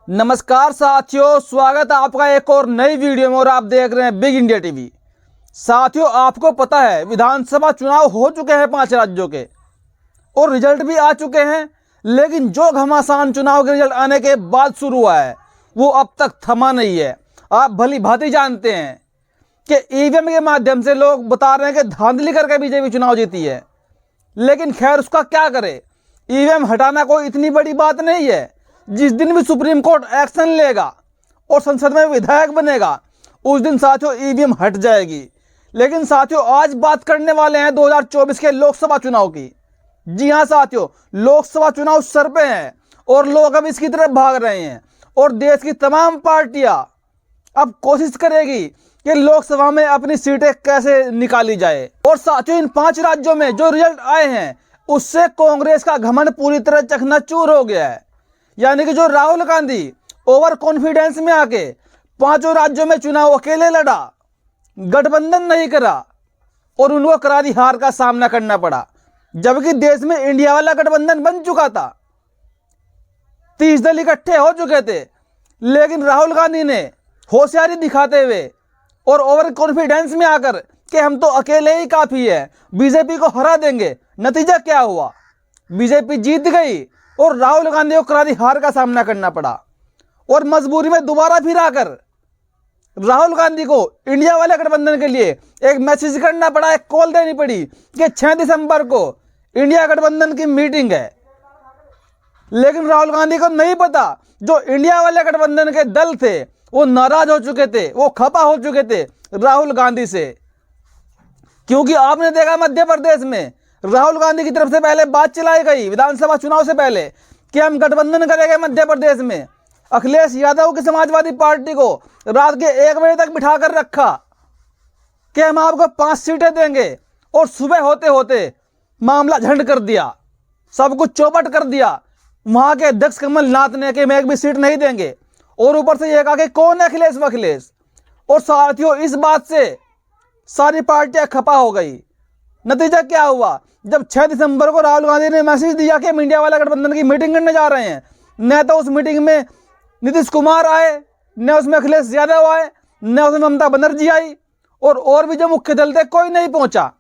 नमस्कार साथियों, स्वागत है आपका एक और नई वीडियो में और आप देख रहे हैं बिग इंडिया टीवी। साथियों, आपको पता है विधानसभा चुनाव हो चुके हैं 5 राज्यों के और रिजल्ट भी आ चुके हैं, लेकिन जो घमासान चुनाव के रिजल्ट आने के बाद शुरू हुआ है वो अब तक थमा नहीं है। आप भली भांति जानते हैं कि ईवीएम के माध्यम से लोग बता रहे हैं कि धांधली करके बीजेपी चुनाव जीती है, लेकिन खैर उसका क्या करे। ईवीएम हटाना कोई इतनी बड़ी बात नहीं है। जिस दिन भी सुप्रीम कोर्ट एक्शन लेगा और संसद में विधायक बनेगा उस दिन साथियों ईवीएम हट जाएगी। लेकिन साथियों, आज बात करने वाले हैं 2024 के लोकसभा चुनाव की। जी हां साथियों, लोकसभा चुनाव सर पे हैं और लोग अब इसकी तरफ भाग रहे हैं और देश की तमाम पार्टियां अब कोशिश करेगी कि लोकसभा में अपनी सीटें कैसे निकाली जाए। और साथियों, इन 5 राज्यों में जो रिजल्ट आए हैं उससे कांग्रेस का घमंड पूरी तरह चकनाचूर हो गया है। यानी कि जो राहुल गांधी ओवर कॉन्फिडेंस में आके 5 राज्यों में चुनाव अकेले लड़ा, गठबंधन नहीं करा और उनको करारी हार का सामना करना पड़ा, जबकि देश में इंडिया वाला गठबंधन बन चुका था। 30 दल इकट्ठे हो चुके थे, लेकिन राहुल गांधी ने होशियारी दिखाते हुए और ओवर कॉन्फिडेंस में आकर कि हम तो अकेले ही काफी है, बीजेपी को हरा देंगे। नतीजा क्या हुआ? बीजेपी जीत गई और राहुल गांधी को करारी हार का सामना करना पड़ा और मजबूरी में दोबारा फिर आकर राहुल गांधी को इंडिया वाले गठबंधन के लिए एक मैसेज करना पड़ा, एक कॉल देनी पड़ी कि 6 दिसंबर को इंडिया गठबंधन की मीटिंग है। लेकिन राहुल गांधी को नहीं पता जो इंडिया वाले गठबंधन के दल थे वो नाराज हो चुके थे, वो खपा हो चुके थे राहुल गांधी से। क्योंकि आपने देखा मध्य प्रदेश में राहुल गांधी की तरफ से पहले बात चलाई गई विधानसभा चुनाव से पहले कि हम गठबंधन करेंगे मध्य प्रदेश में। अखिलेश यादव की समाजवादी पार्टी को रात के 1 बजे तक बिठा कर रखा कि हम आपको 5 सीटें देंगे और सुबह होते होते मामला झंड कर दिया, सब कुछ चौपट कर दिया। वहां के अध्यक्ष कमलनाथ ने कि मैं एक भी सीट नहीं देंगे और ऊपर से यह कहा कि कौन है अखिलेश वखिलेश। और साथियों, इस बात से सारी पार्टियां खपा हो गई। नतीजा क्या हुआ? जब 6 दिसंबर को राहुल गांधी ने मैसेज दिया कि हम इंडिया वाला गठबंधन की मीटिंग करने जा रहे हैं, न तो उस मीटिंग में नीतीश कुमार आए, न उसमें अखिलेश यादव आए, न उसमें ममता बनर्जी आई और भी जो मुख्य दल थे कोई नहीं पहुंचा।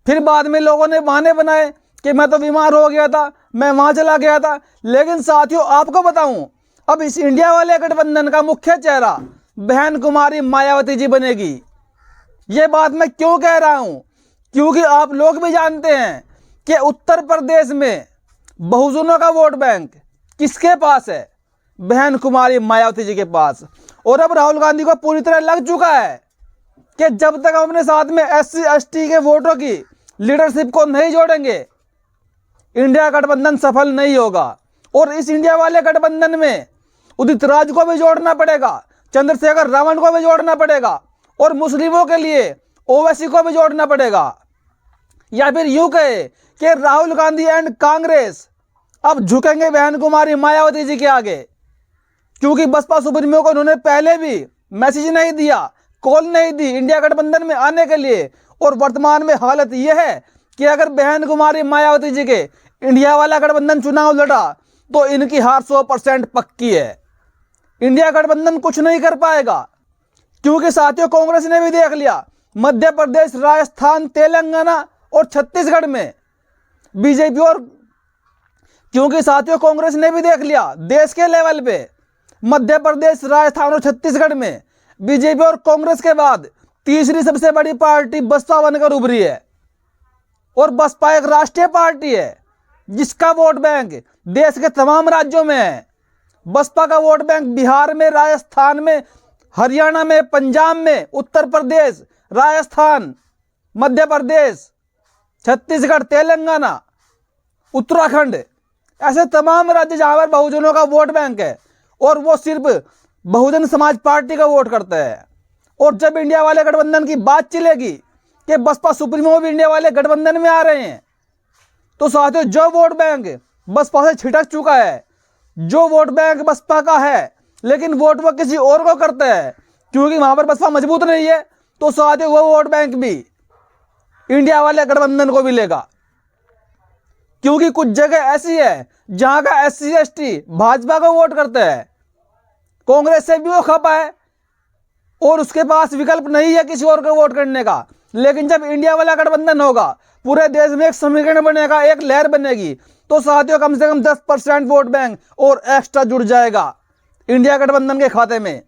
फिर बाद में लोगों ने बहाने बनाए कि मैं तो बीमार हो गया था, मैं वहां चला गया था। लेकिन साथियों, आपको बताऊं, अब इस इंडिया वाले गठबंधन का मुख्य चेहरा बहन कुमारी मायावती जी बनेगी। ये बात मैं क्यों कह रहा हूं? क्योंकि आप लोग भी जानते हैं कि उत्तर प्रदेश में बहुजनों का वोट बैंक किसके पास है? बहन कुमारी मायावती जी के पास। और अब राहुल गांधी को पूरी तरह लग चुका है कि जब तक हम अपने साथ में SC/ST के वोटों की लीडरशिप को नहीं जोड़ेंगे इंडिया गठबंधन सफल नहीं होगा। और इस इंडिया वाले गठबंधन में उदित राज को भी जोड़ना पड़ेगा, चंद्रशेखर रावण को भी जोड़ना पड़ेगा और मुस्लिमों के लिए ओवैसी को भी जोड़ना पड़ेगा। या फिर यूं कहे कि राहुल गांधी एंड कांग्रेस अब झुकेंगे बहन कुमारी मायावती जी के आगे, क्योंकि बसपा सुप्रीमो को उन्होंने पहले भी मैसेज नहीं दिया, कॉल नहीं दी इंडिया गठबंधन में आने के लिए। और वर्तमान में हालत यह है कि अगर बहन कुमारी मायावती जी के इंडिया वाला गठबंधन चुनाव लड़ा तो इनकी हार 100% पक्की है। इंडिया गठबंधन कुछ नहीं कर पाएगा, क्योंकि साथियों कांग्रेस ने भी देख लिया मध्य प्रदेश, राजस्थान, तेलंगाना और छत्तीसगढ़ में बीजेपी। और क्योंकि साथियों कांग्रेस ने भी देख लिया देश के लेवल पे मध्य प्रदेश, राजस्थान और छत्तीसगढ़ में बीजेपी और कांग्रेस के बाद तीसरी सबसे बड़ी पार्टी बसपा बनकर उभरी है। और बसपा एक राष्ट्रीय पार्टी है जिसका वोट बैंक देश के तमाम राज्यों में है। बसपा का वोट बैंक बिहार में, राजस्थान में, हरियाणा में, पंजाब में, उत्तर प्रदेश, राजस्थान, मध्य प्रदेश, छत्तीसगढ़, तेलंगाना, उत्तराखंड, ऐसे तमाम राज्य जहां पर बहुजनों का वोट बैंक है और वो सिर्फ बहुजन समाज पार्टी का वोट करता है। और जब इंडिया वाले गठबंधन की बात चलेगी कि बसपा सुप्रीमो भी इंडिया वाले गठबंधन में आ रहे हैं, तो साथियों जो वोट बैंक बसपा से छिटक चुका है, जो वोट बैंक बसपा का है लेकिन वोट वो किसी और को करता है, क्योंकि वहां पर बसपा मजबूत नहीं है, तो साथियों वो वोट बैंक भी इंडिया वाले गठबंधन को मिलेगा। क्योंकि कुछ जगह ऐसी है जहां का SC ST भाजपा को वोट करते हैं, कांग्रेस से भी वो खपा है और उसके पास विकल्प नहीं है किसी और को वोट करने का। लेकिन जब इंडिया वाला गठबंधन होगा, पूरे देश में एक समीकरण बनेगा, एक लहर बनेगी, तो साथियों कम से कम 10% वोट बैंक और एक्स्ट्रा जुड़ जाएगा इंडिया गठबंधन के खाते में।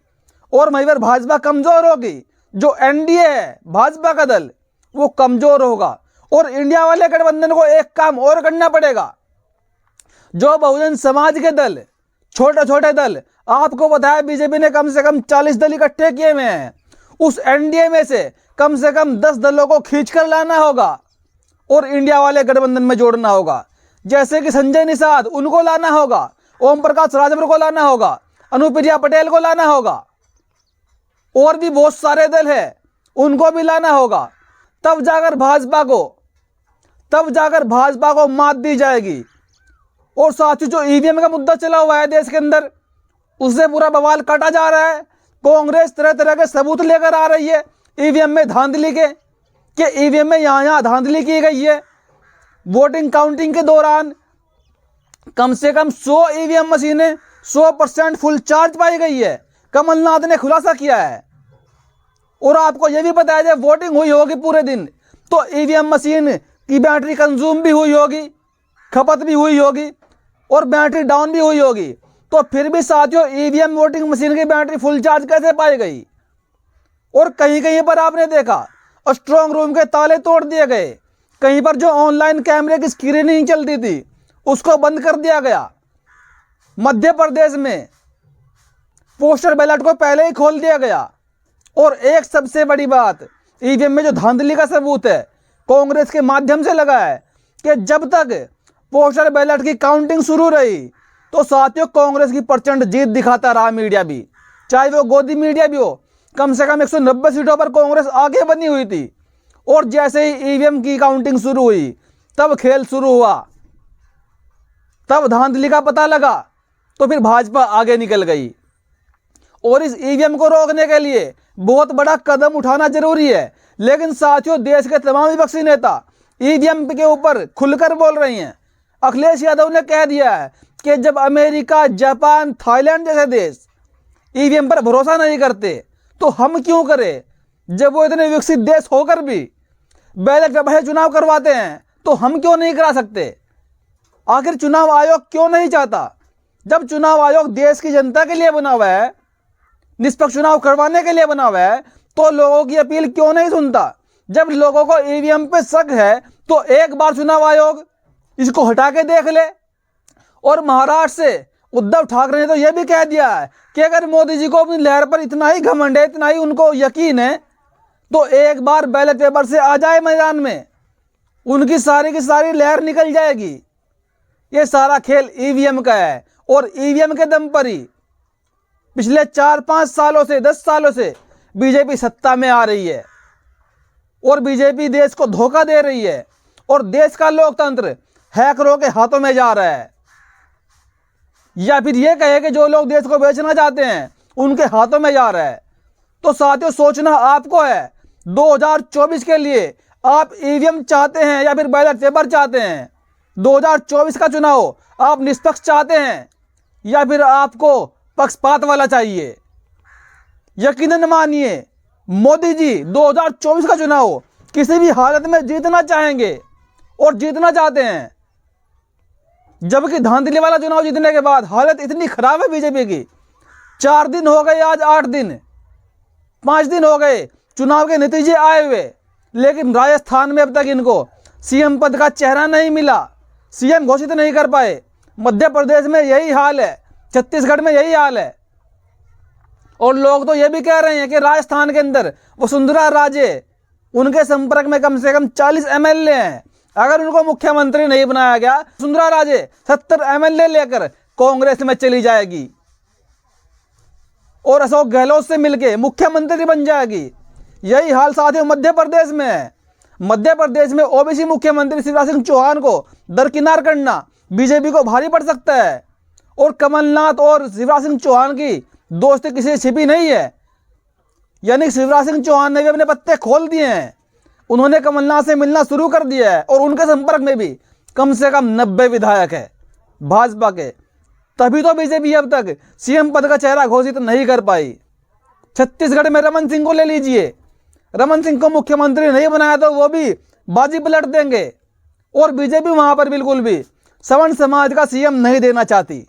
और वहीं पर भाजपा कमजोर होगी, जो NDA है भाजपा का दल, वो कमजोर होगा। और इंडिया वाले गठबंधन को एक काम और करना पड़ेगा, जो बहुजन समाज के दल, छोटे छोटे दल, आपको बताया बीजेपी ने कम से कम 40 दल इकट्ठे किए हुए हैं, उस NDA में से कम 10 दलों को खींचकर लाना होगा और इंडिया वाले गठबंधन में जोड़ना होगा। जैसे कि संजय निषाद, उनको लाना होगा, ओम प्रकाश राजभर को लाना होगा, अनुप्रिया पटेल को लाना होगा, और भी बहुत सारे दल हैं, उनको भी लाना होगा। तब जाकर भाजपा को मात दी जाएगी। और साथियों जो EVM का मुद्दा चला हुआ है देश के अंदर, उससे पूरा बवाल काटा जा रहा है। कांग्रेस तरह तरह के सबूत लेकर आ रही है EVM में धांधली के, कि EVM में यहाँ धांधली की गई है। वोटिंग काउंटिंग के दौरान कम से कम 100 EVM मशीनें 100% फुल चार्ज पाई गई है, कमलनाथ ने खुलासा किया है। और आपको यह भी पता है जब वोटिंग हुई होगी पूरे दिन, तो EVM मशीन की बैटरी कंज्यूम भी हुई होगी, खपत भी हुई होगी और बैटरी डाउन भी हुई होगी। तो फिर भी साथियों EVM वोटिंग मशीन की बैटरी फुल चार्ज कैसे पाई गई? और कहीं कहीं पर आपने देखा स्ट्रांग रूम के ताले तोड़ दिए गए, कहीं पर जो ऑनलाइन कैमरे की स्क्रीनिंग चलती थी उसको बंद कर दिया गया। मध्य प्रदेश में पोस्टर बैलेट को पहले ही खोल दिया गया। और एक सबसे बड़ी बात, EVM में जो धांधली का सबूत है कांग्रेस के माध्यम से लगा है कि जब तक पोस्टर बैलेट की काउंटिंग शुरू रही तो साथियों कांग्रेस की प्रचंड जीत दिखाता रहा मीडिया भी, चाहे वो गोदी मीडिया भी हो। कम से कम 190 सीटों पर कांग्रेस आगे बनी हुई थी। और जैसे ही EVM की काउंटिंग शुरू हुई तब खेल शुरू हुआ, तब धांधली का पता लगा, तो फिर भाजपा आगे निकल गई। और इस EVM को रोकने के लिए बहुत बड़ा कदम उठाना जरूरी है। लेकिन साथियों देश के तमाम विपक्षी नेता EVM के ऊपर खुलकर बोल रही हैं। अखिलेश यादव ने कह दिया है कि जब अमेरिका, जापान, थाईलैंड जैसे देश EVM पर भरोसा नहीं करते तो हम क्यों करें? जब वो इतने विकसित देश होकर भी बैलेट पेपर से चुनाव करवाते हैं तो हम क्यों नहीं करा सकते? आखिर चुनाव आयोग क्यों नहीं चाहता? जब चुनाव आयोग देश की जनता के लिए बना हुआ है, निष्पक्ष चुनाव करवाने के लिए बना हुआ है, तो लोगों की अपील क्यों नहीं सुनता? जब लोगों को EVM पे शक है तो एक बार चुनाव आयोग इसको हटा के देख ले। और महाराष्ट्र से उद्धव ठाकरे ने तो यह भी कह दिया है कि अगर मोदी जी को अपनी लहर पर इतना ही घमंड है, इतना ही उनको यकीन है, तो एक बार बैलेट पेपर से आ जाए मैदान में, उनकी सारी की सारी लहर निकल जाएगी। ये सारा खेल EVM का है। और EVM के दम पर ही पिछले 4-5 सालों से, 10 सालों से बीजेपी सत्ता में आ रही है और बीजेपी देश को धोखा दे रही है और देश का लोकतंत्र हैकरों के हाथों में जा रहा है। या फिर यह कहे कि जो लोग देश को बेचना चाहते हैं उनके हाथों में जा रहा है। तो साथियों सोचना आपको है, 2024 के लिए आप EVM चाहते हैं या फिर बैलेट पेपर चाहते हैं? 2024 का चुनाव आप निष्पक्ष चाहते हैं या फिर आपको पक्षपात वाला चाहिए? यकीनन मानिए मोदी जी 2024 का चुनाव किसी भी हालत में जीतना चाहेंगे और जीतना चाहते हैं। जबकि धांधली वाला चुनाव जीतने के बाद हालत इतनी खराब है बीजेपी की। 4 दिन हो गए, आज 8 दिन, 5 दिन हो गए चुनाव के नतीजे आए हुए, लेकिन राजस्थान में अब तक इनको CM पद का चेहरा नहीं मिला, CM घोषित नहीं कर पाए। मध्य प्रदेश में यही हाल है, छत्तीसगढ़ में यही हाल है। और लोग तो ये भी कह रहे हैं कि राजस्थान के अंदर वसुंधरा राजे, उनके संपर्क में कम से कम 40 MLA हैं। अगर उनको मुख्यमंत्री नहीं बनाया गया, वसुंधरा राजे 70 MLA लेकर कांग्रेस में चली जाएगी और अशोक गहलोत से मिलकर मुख्यमंत्री बन जाएगी। यही हाल साथियों मध्य प्रदेश में है। मध्य प्रदेश में OBC मुख्यमंत्री शिवराज सिंह चौहान को दरकिनार करना बीजेपी को भारी पड़ सकता है। और कमलनाथ और शिवराज सिंह चौहान की दोस्ती किसी से छिपी नहीं है, यानी शिवराज सिंह चौहान ने भी अपने पत्ते खोल दिए हैं। उन्होंने कमलनाथ से मिलना शुरू कर दिया है और उनके संपर्क में भी कम से कम 90 विधायक है। भाजपा के, तभी तो बीजेपी अब तक सीएम पद का चेहरा घोषित नहीं कर पाई। छत्तीसगढ़ में रमन सिंह को ले लीजिए, रमन सिंह को मुख्यमंत्री नहीं बनाया तो वो भी बाजी पलट देंगे। और बीजेपी वहां पर बिल्कुल भी सवर्ण समाज का सीएम नहीं देना चाहती।